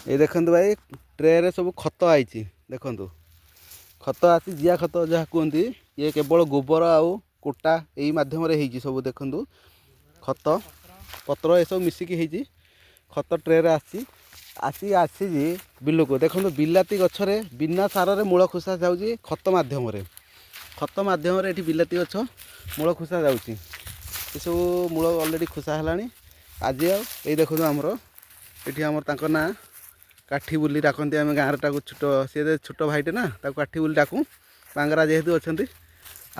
ये देखु भाई ट्रे सब खत आई देखु खत आसी जिया खत जहाँ कहते ये केवल गोबर आउ कुटा यही मध्यम सब देखु खत पत्र ये सब मिसिकी खत ट्रे आसी आसी आसी बिल को देखो बिलाती गछरे बिना सारे मूल खुसा जाऊँगी खत मध्यम ये बिलाती गछ मूल खुसा जाऊँगी ये सब मूल अलरेडी खुसा है आज ये देखो आमर ये आमर ना काठी बुली डाकती आम गाँव टाक छोट सी छोट भाईटे ना काठी बुली डाकू बांगरा जेहेतु अच्छा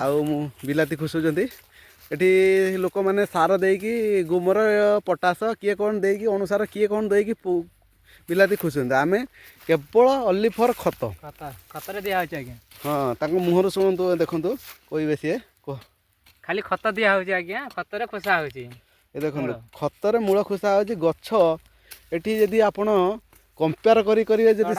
आउ बिलाती खुशुंट ये लोक मैंने सार देकी गुमर पटास किए कौन देकी अनुसार किए कौन देकी बिलाती खुशुंट आम केवल ओनली फॉर खत खतर दिया हाँ मुहर शुणु देखु कहे सी कह खाली खत दिया आज्ञा खतर खुशा हो देखो खतर मूल खुशा हो गछ ये जदि आपण कंपेयर करेंगे जब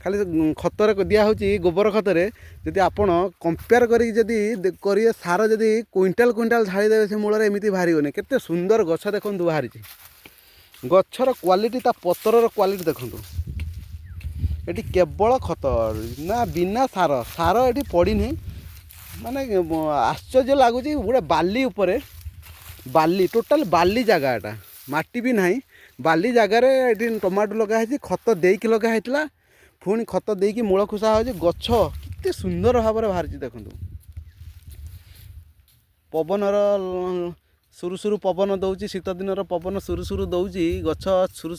खाली खतर दिया गोबर खतरे जदि आपण कंपेयर करेंगे सार जदि क्विंटाल क्विंटाल झाड़ीदेवे से मूल एमती बाहर केते सुंदर गछ देखो बाहरी गछर क्वालिटी ता पतर क्वालिटी देखु ये केवल खत ना बिना सार सार ये पड़ी माने आश्चर्य लगुच गोटे बाली उपरे बाली टोटाल बाली जगह एटा माटी भी नहीं बाली जगार ये टमाटो लगाई खत देकी लगाई पुणी खत देकी मूल खुशा हो गछ केते सुंदर भाव में बाहर देखु पवनर सुरु पवन दौर शीत दिन पवन सुरु दौर गछ सुरु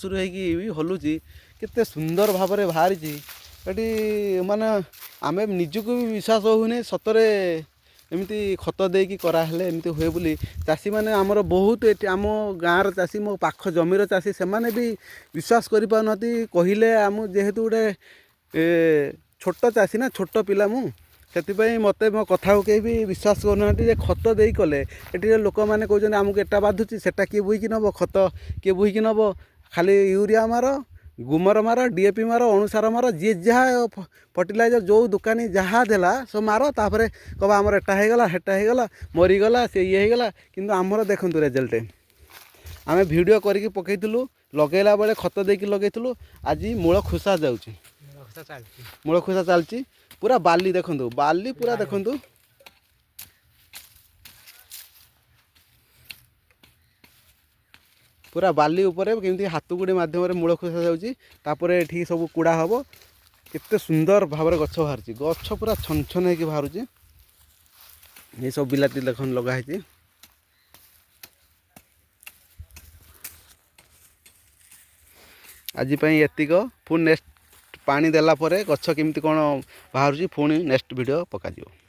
हलुची केते सुंदर भाव में बाहर ये माने आम निजक भी विश्वास होने सतरे एमती खत देकी कराले एमती हुए बोली चाषी मैंने आमर बहुत आम गाँव चाषी मो पाख जमीर चाषी से मैंने भी विश्वास करें कहले आम जेहेतु गोटे छोट चाषी ना छोट पिला मुझे मत मो कथा को कहीं भी विश्वास करना खत दे कले ये लोक मैंने कहते आमको एटा बाधुची सेटा किए बुईकी नब खत किए बुईकी नब खाली यूरिया मार गुमर मार डीएपी मार अनुसार मार जी जहाँ फर्टिलाइजर जो दुकानी जहाँ देला सब मार तापर कब आमर एटा होगला हेटा होगला मरीगला से ये होगला किंतु आमर देखु रिजल्ट आम वीडियो करके पकईलु लगेला बेले खत देकी लगेलु आज मूल खुशा जाऊँगी मूल खुशा चलती पूरा बाली देखु बाली पूरा देखु पूरा बाली उपरे केमती हाथ गुड़ी मध्यम मूल खुशा जाऊँगी ये सब कूड़ा हम केते सुंदर भाव में गछ बाहर गछ पूरा छन छन हो बाहर ये सब बिलाती देखो लगाई आज एतिक पुणी नेक्स्ट पानी देला गछ केमती कौन बाहर पुणी नेक्स्ट वीडियो पकाଯିବ।